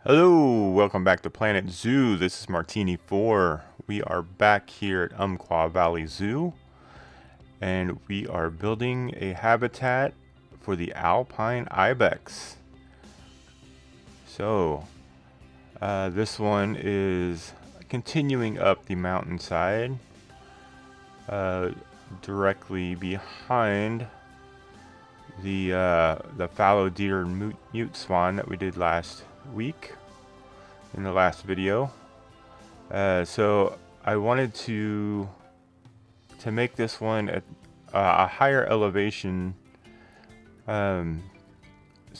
Hello, welcome back to Planet Zoo. This is Martini4. We are back here at Umpqua Valley Zoo, and we are building a habitat for the Alpine Ibex. So, this one is continuing up the mountainside, directly behind the fallow deer and mute swan that we did last week in the last video. So I wanted to make this one at a higher elevation, so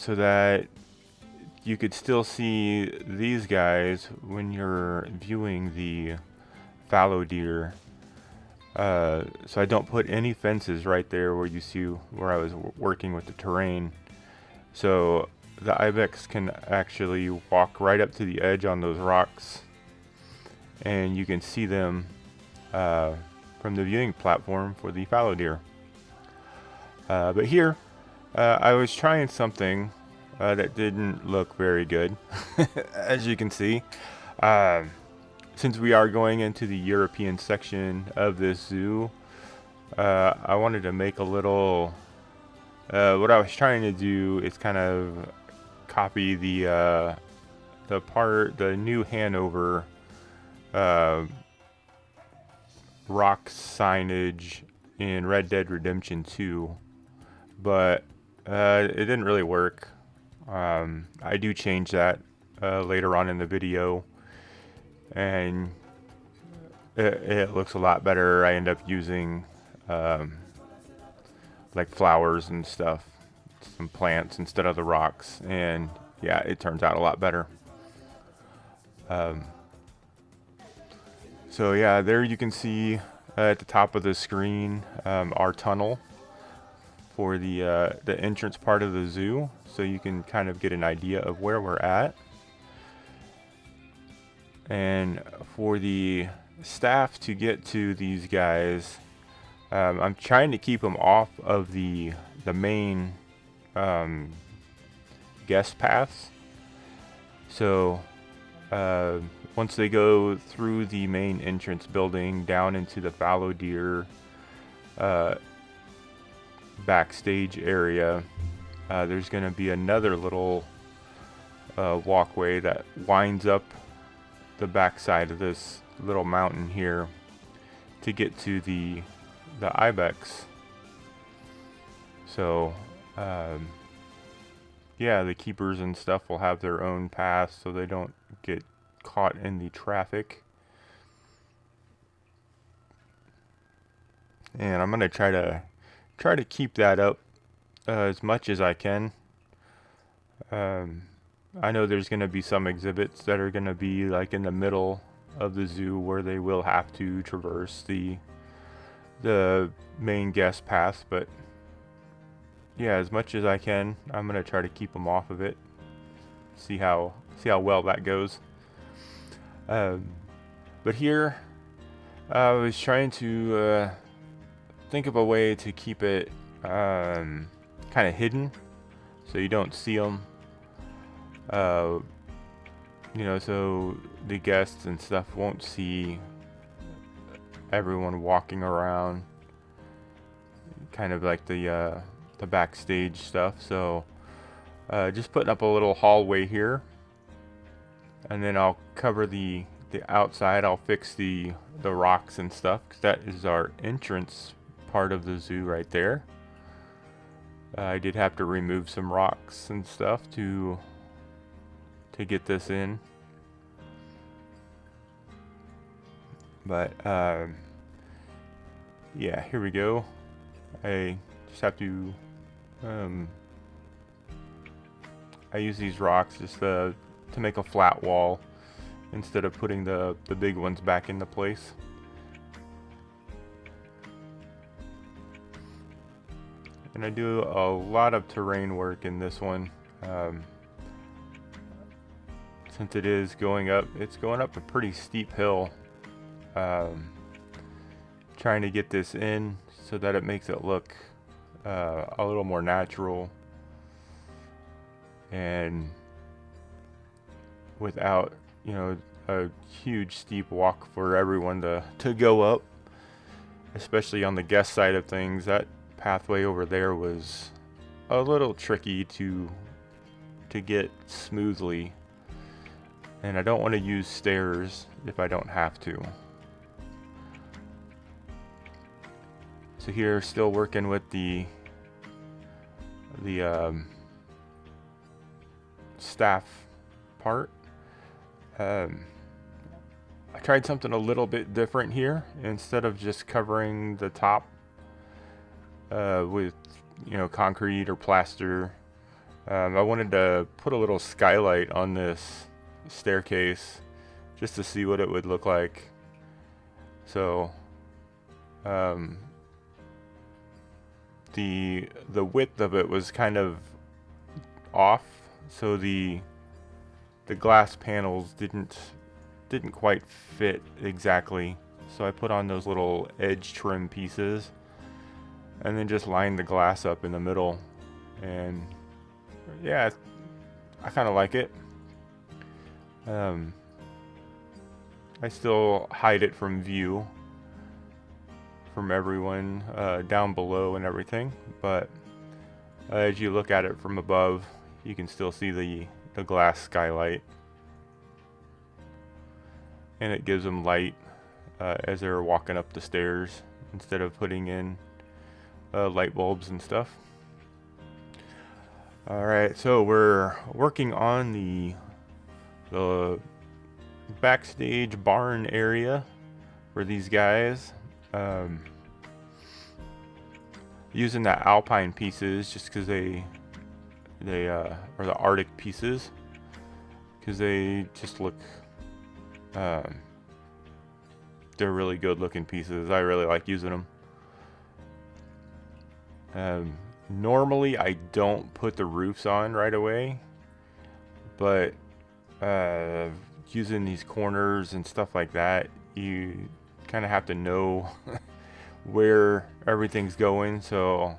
that you could still see these guys when you're viewing the fallow deer. So I don't put any fences right there where you see where I was working with the terrain. So the Ibex can actually walk right up to the edge on those rocks, and you can see them from the viewing platform for the fallow deer. But here, I was trying something that didn't look very good, as you can see. Since we are going into the European section of this zoo, I wanted to make a little... what I was trying to do is kind of copy the New Hanover rock signage in Red Dead Redemption 2, but it didn't really work. I do change that later on in the video, and it looks a lot better. I end up using like flowers and stuff, some plants instead of the rocks, and yeah, it turns out a lot better. So yeah, there you can see at the top of the screen our tunnel for the entrance part of the zoo, so you can kind of get an idea of where we're at. And for the staff to get to these guys, I'm trying to keep them off of the main guest paths. So once they go through the main entrance building down into the fallow deer backstage area, there's going to be another little walkway that winds up the backside of this little mountain here to get to the Ibex. So yeah, the keepers and stuff will have their own paths so they don't get caught in the traffic. And I'm gonna try to keep that up as much as I can. I know there's gonna be some exhibits that are gonna be like in the middle of the zoo where they will have to traverse the main guest path, but yeah, as much as I can, I'm gonna try to keep them off of it. See how well that goes. But here, I was trying to think of a way to keep it kind of hidden, so you don't see them. You know, so the guests and stuff won't see everyone walking around, kind of like the backstage stuff. So just putting up a little hallway here, and then I'll cover the outside. I'll fix the rocks and stuff, because that is our entrance part of the zoo right there. I did have to remove some rocks and stuff to get this in, but yeah, here we go. I just have to I use these rocks just to make a flat wall instead of putting the big ones back into place. And I do a lot of terrain work in this one. Since it is going up, it's going up a pretty steep hill. Trying to get this in so that it makes it look a little more natural, and without, you know, a huge steep walk for everyone to go up, especially on the guest side of things. That pathway over there was a little tricky to get smoothly, and I don't want to use stairs if I don't have to. So here, still working with the staff part. I tried something a little bit different here. Instead of just covering the top with, you know, concrete or plaster, I wanted to put a little skylight on this staircase just to see what it would look like. So the width of it was kind of off, so the glass panels didn't quite fit exactly. So I put on those little edge trim pieces and then just lined the glass up in the middle, and yeah, I kind of like it. I still hide it from view from everyone down below and everything, but as you look at it from above, you can still see the glass skylight, and it gives them light as they're walking up the stairs instead of putting in light bulbs and stuff. Alright, so we're working on the backstage barn area for these guys. Using the Alpine pieces just because they are the Arctic pieces, because they just look they're really good looking pieces. I really like using them. Normally I don't put the roofs on right away, but using these corners and stuff like that, you kind of have to know where everything's going. So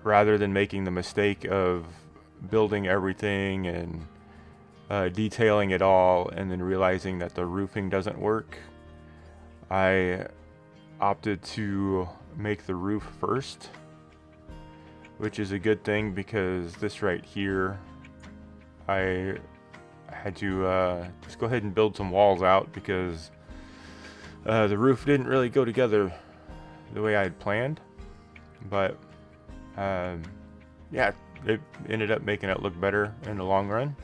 rather than making the mistake of building everything and detailing it all and then realizing that the roofing doesn't work, I opted to make the roof first, which is a good thing, because this right here, I had to just go ahead and build some walls out because the roof didn't really go together the way I had planned. But yeah, it ended up making it look better in the long run.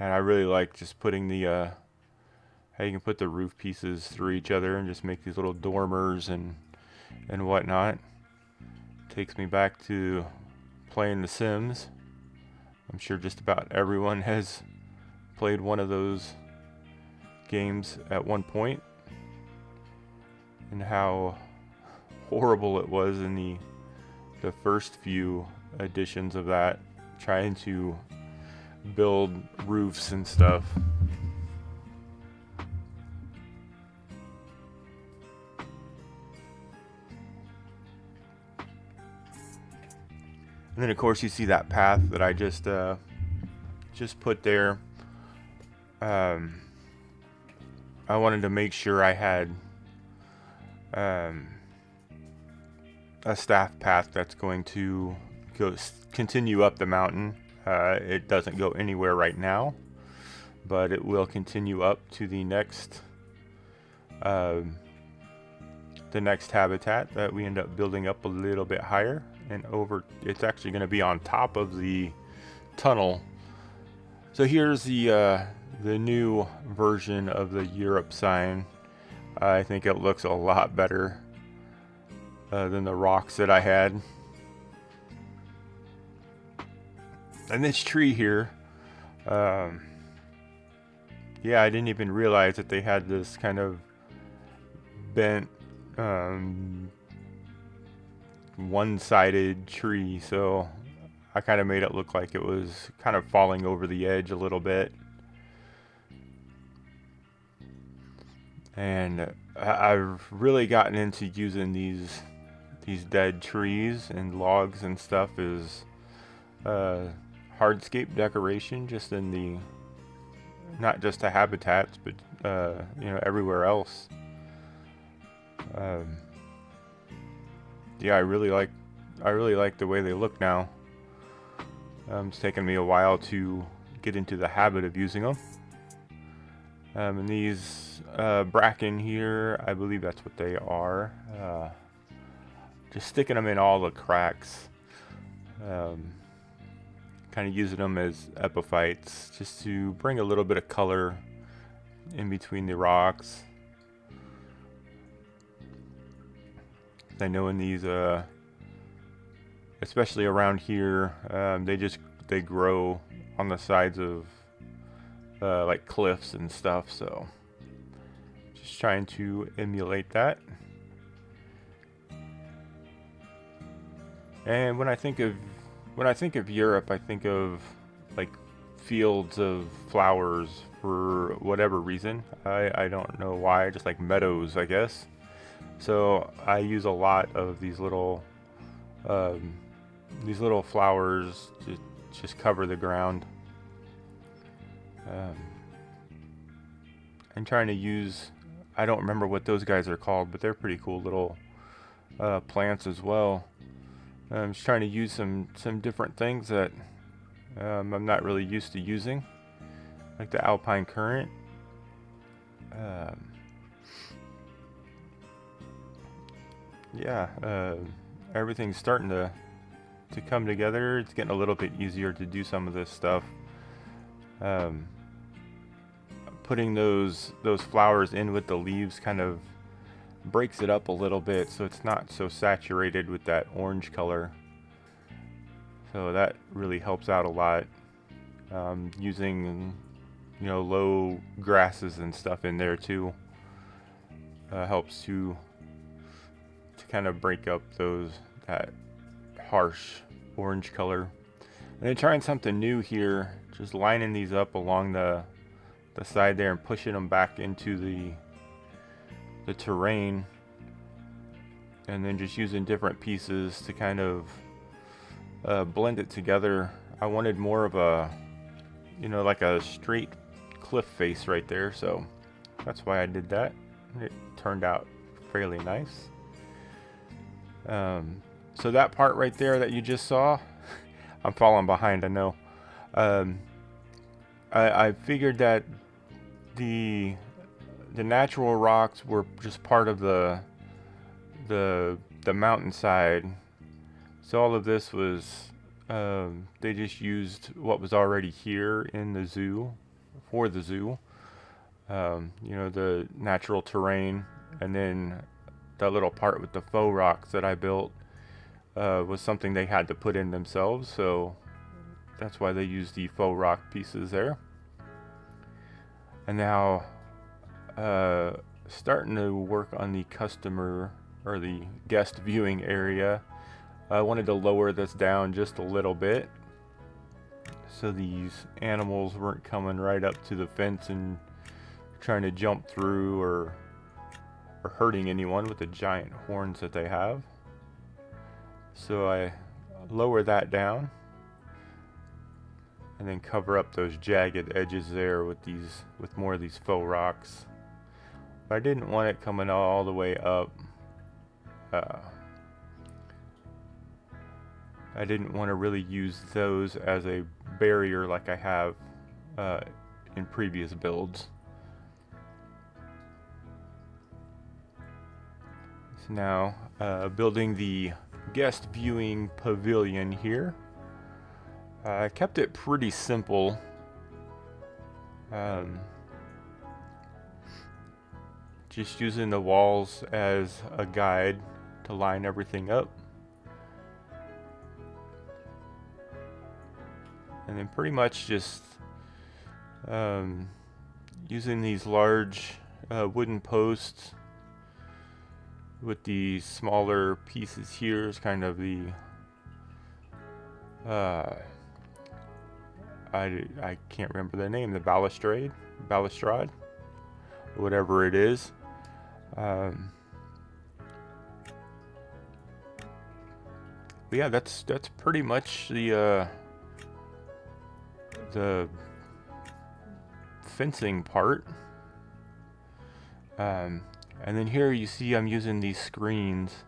And I really like just putting the how you can put the roof pieces through each other and just make these little dormers and whatnot. Takes me back to playing The Sims. I'm sure just about everyone has played one of those games at one point, and how horrible it was in the first few editions of that, trying to build roofs and stuff. And then of course you see that path that I just put there. I wanted to make sure I had a staff path that's going to continue up the mountain. It doesn't go anywhere right now, but it will continue up to the next habitat that we end up building up a little bit higher and over. It's actually going to be on top of the tunnel. So here's the new version of the Europe sign. I think it looks a lot better than the rocks that I had. And this tree here, yeah, I didn't even realize that they had this kind of bent, one-sided tree, so I kind of made it look like it was kind of falling over the edge a little bit. And I've really gotten into using these dead trees and logs and stuff as hardscape decoration, just in the, not just the habitats, but you know, everywhere else. Yeah, I really like the way they look now. It's taken me a while to get into the habit of using them. And these bracken here, I believe that's what they are. Just sticking them in all the cracks. Kind of using them as epiphytes, just to bring a little bit of color in between the rocks. I know in these, especially around here, they grow on the sides of like cliffs and stuff. So just trying to emulate that. And when I think of Europe, I think of like fields of flowers for whatever reason. I don't know why, just like meadows, I guess. So I use a lot of these little flowers to just cover the ground. I'm trying to use, I don't remember what those guys are called, but they're pretty cool little plants as well. I'm just trying to use some different things that I'm not really used to using, like the Alpine currant. Yeah, everything's starting to come together. It's getting a little bit easier to do some of this stuff. Putting those flowers in with the leaves kind of breaks it up a little bit, so it's not so saturated with that orange color. So that really helps out a lot. Using, you know, low grasses and stuff in there too helps to kind of break up that harsh orange color. And then trying something new here, just lining these up along the side there and pushing them back into the terrain, and then just using different pieces to kind of blend it together. I wanted more of a, you know, like a straight cliff face right there, so that's why I did that. It turned out fairly nice. So that part right there that you just saw, I'm falling behind, I know. I figured that the natural rocks were just part of the mountainside. So all of this was, they just used what was already here in the zoo, for the zoo. You know, the natural terrain, and then that little part with the faux rocks that I built was something they had to put in themselves. So that's why they used the faux rock pieces there. And now starting to work on the customer or the guest viewing area. I wanted to lower this down just a little bit so these animals weren't coming right up to the fence and trying to jump through or hurting anyone with the giant horns that they have. So I lower that down and then cover up those jagged edges there with more of these faux rocks. But I didn't want it coming all the way up. I didn't want to really use those as a barrier like I have in previous builds. So now building the guest viewing pavilion here. I kept it pretty simple. Just using the walls as a guide to line everything up. And then pretty much just using these large wooden posts with the smaller pieces here is kind of the I can't remember the name, the balustrade, whatever it is. But yeah, that's pretty much the fencing part. And then here you see I'm using these screens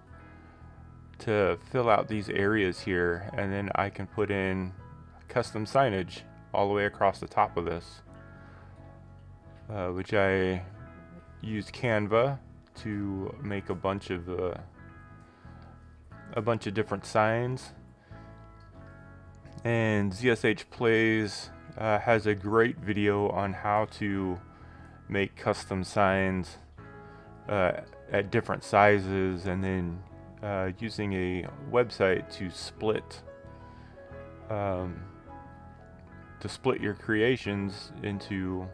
to fill out these areas here, and then I can put in custom signage all the way across the top of this, which I used Canva to make a bunch of different signs. And ZSHPlays has a great video on how to make custom signs at different sizes, and then using a website to split your creations into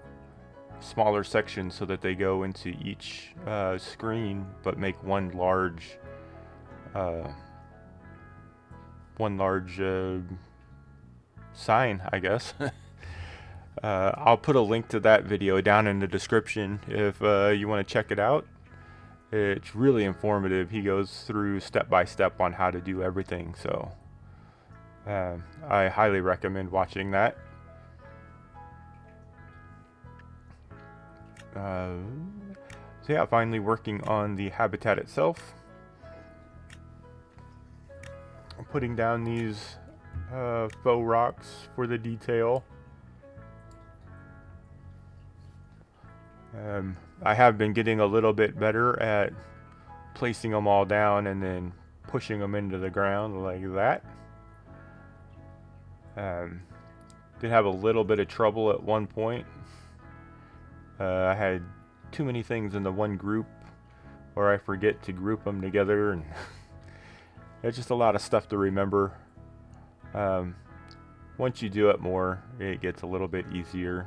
smaller sections so that they go into each screen, but make one large sign, I guess. I'll put a link to that video down in the description if you want to check it out. It's really informative. He goes through step by step on how to do everything, so I highly recommend watching that. So yeah, finally working on the habitat itself. I'm putting down these faux rocks for the detail. I have been getting a little bit better at placing them all down and then pushing them into the ground like that. Did have a little bit of trouble at one point. I had too many things in the one group, or I forget to group them together, and it's just a lot of stuff to remember. Once you do it more, it gets a little bit easier.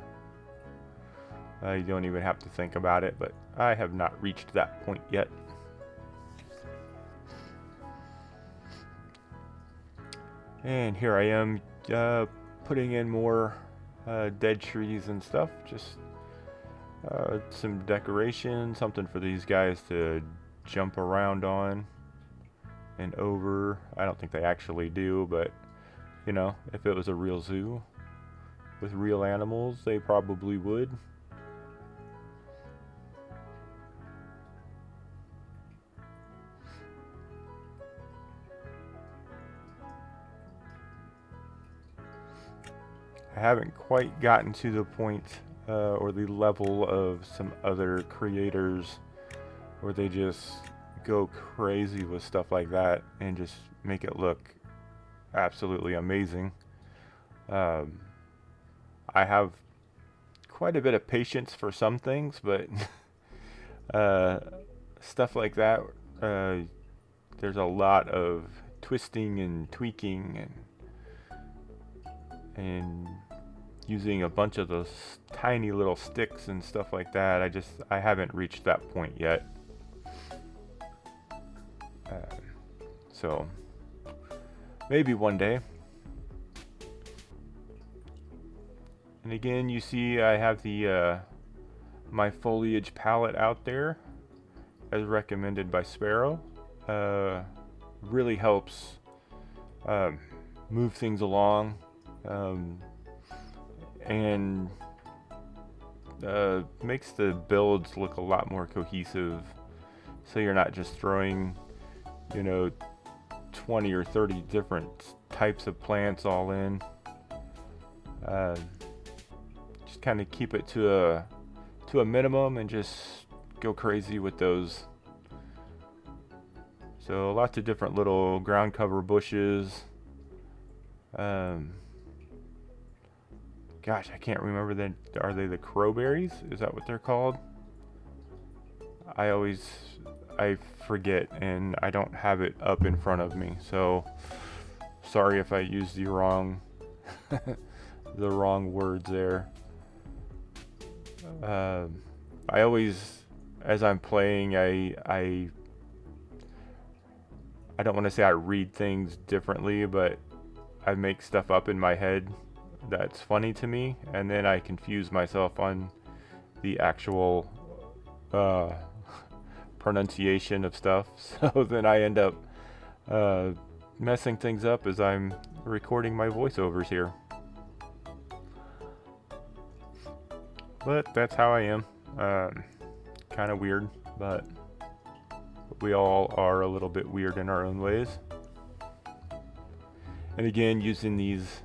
You don't even have to think about it, but I have not reached that point yet. And here I am putting in more dead trees and stuff, just some decoration, something for these guys to jump around on and over. I don't think they actually do, but you know, if it was a real zoo with real animals, they probably would. I haven't quite gotten to the point or the level of some other creators where they just go crazy with stuff like that and just make it look absolutely amazing. I have quite a bit of patience for some things, but stuff like that, there's a lot of twisting and tweaking and using a bunch of those tiny little sticks and stuff like that. I haven't reached that point yet. So maybe one day. And again, you see I have the my foliage palette out there as recommended by Sparrow. Really helps move things along. And makes the builds look a lot more cohesive, so you're not just throwing, you know, 20 or 30 different types of plants all in. Just kind of keep it to a minimum and just go crazy with those. So lots of different little ground cover bushes. Gosh, I can't remember that. Are they the crowberries? Is that what they're called? I forget, and I don't have it up in front of me. So sorry if I used the wrong the wrong words there. I always, as I'm playing, I don't want to say I read things differently, but I make stuff up in my head that's funny to me, and then I confuse myself on the actual pronunciation of stuff, so then I end up messing things up as I'm recording my voiceovers here. But that's how I am. Kind of weird, but we all are a little bit weird in our own ways. And again, using these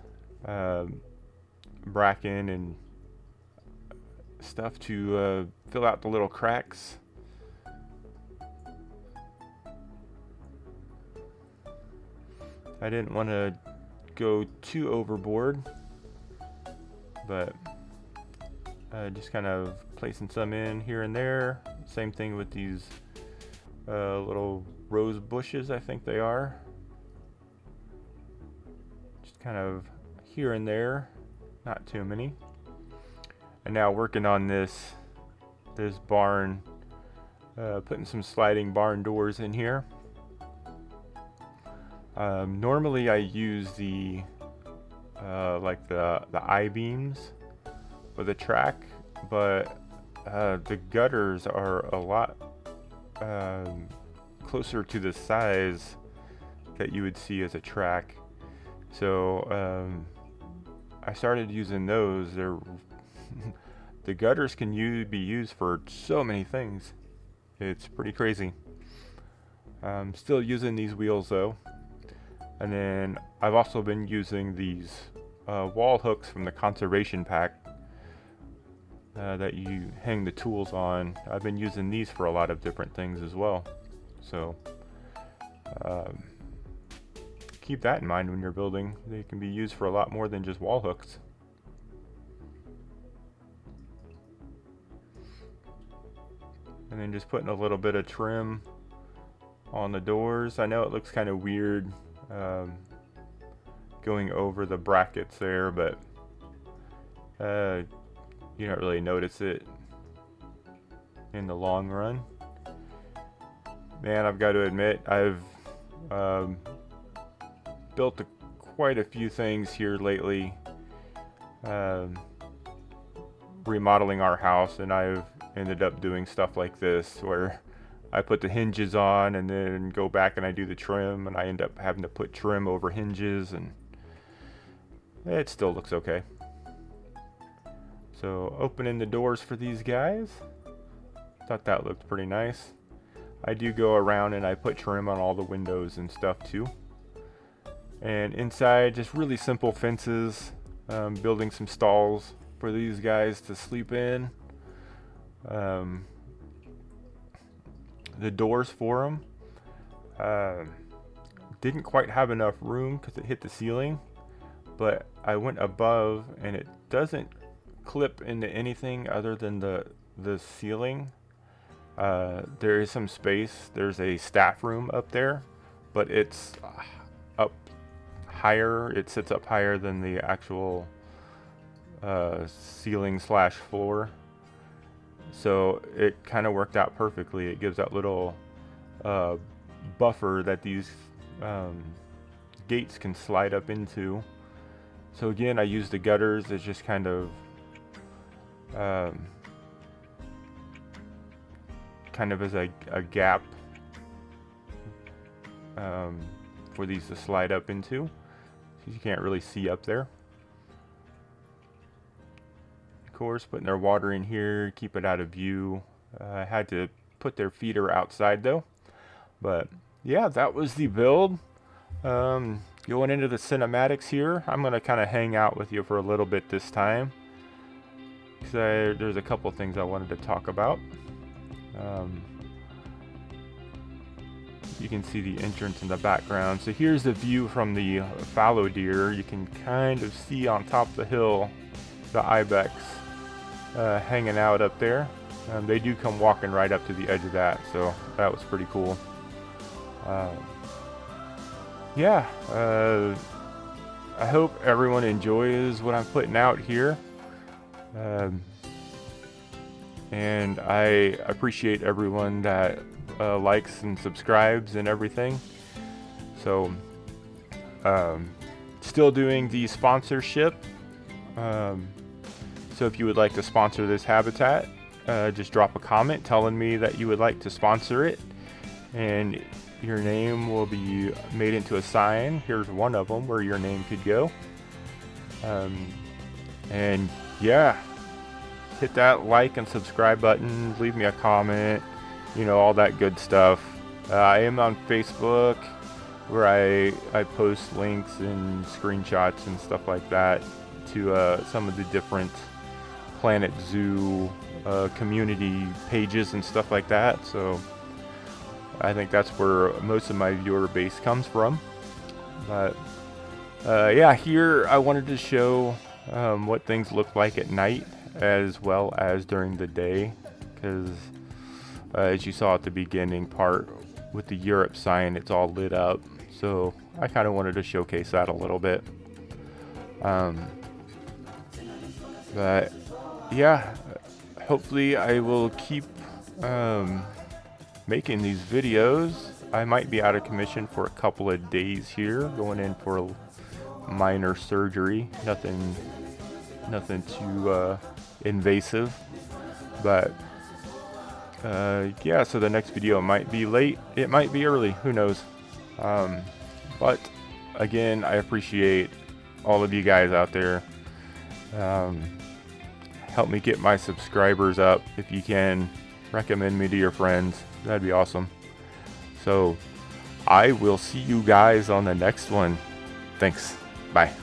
bracken and stuff to fill out the little cracks. I didn't want to go too overboard, but just kind of placing some in here and there. Same thing with these little rose bushes, I think they are. Just kind of here and there, not too many. And now working on this barn, putting some sliding barn doors in here. Normally I use the like the I-beams for the track, but the gutters are a lot closer to the size that you would see as a track. So I started using those. They're the gutters can be used for so many things. It's pretty crazy. I'm still using these wheels though. And then I've also been using these wall hooks from the conservation pack that you hang the tools on. I've been using these for a lot of different things as well. So keep that in mind when you're building. They can be used for a lot more than just wall hooks. And then just putting a little bit of trim on the doors. I know it looks kind of weird going over the brackets there, but you don't really notice it in the long run. Man, I've got to admit, I've built quite a few things here lately, remodeling our house, and I've ended up doing stuff like this where I put the hinges on and then go back and I do the trim, and I end up having to put trim over hinges, and it still looks okay. So opening the doors for these guys, thought that looked pretty nice. I do go around and I put trim on all the windows and stuff too. And inside, just really simple fences, building some stalls for these guys to sleep in. The doors for them, didn't quite have enough room because it hit the ceiling, but I went above and it doesn't clip into anything other than the ceiling. There is some space. There's a staff room up there, but it's up higher. It sits up higher than the actual ceiling / floor. So it kind of worked out perfectly. It gives that little buffer that these gates can slide up into. So again, I use the gutters as just kind of as a gap for these to slide up into. So you can't really see up there. Of course, putting their water in here, keep it out of view. I had to put their feeder outside though. But yeah, that was the build. Going into the cinematics here, I'm going to kind of hang out with you for a little bit this time, because there's a couple things I wanted to talk about. You can see the entrance in the background. So here's the view from the fallow deer. You can kind of see on top of the hill the Ibex hanging out up there. They do come walking right up to the edge of that, so that was pretty cool. Yeah, I hope everyone enjoys what I'm putting out here. And I appreciate everyone that likes and subscribes and everything. So, still doing the sponsorship. So if you would like to sponsor this habitat, just drop a comment telling me that you would like to sponsor it, and your name will be made into a sign. Here's one of them where your name could go. And yeah, hit that like and subscribe button, leave me a comment, you know, all that good stuff. I am on Facebook, where I post links and screenshots and stuff like that to some of the different Planet Zoo community pages and stuff like that. So I think that's where most of my viewer base comes from. But yeah, here I wanted to show what things look like at night as well as during the day, because as you saw at the beginning part with the Europe sign, it's all lit up. So I kind of wanted to showcase that a little bit. But yeah, hopefully I will keep making these videos. I might be out of commission for a couple of days here, going in for a minor surgery. Nothing too invasive. But yeah, so the next video might be late, it might be early, who knows. But again, I appreciate all of you guys out there. Help me get my subscribers up if you can. Recommend me to your friends, that'd be awesome. So I will see you guys on the next one. Thanks, bye.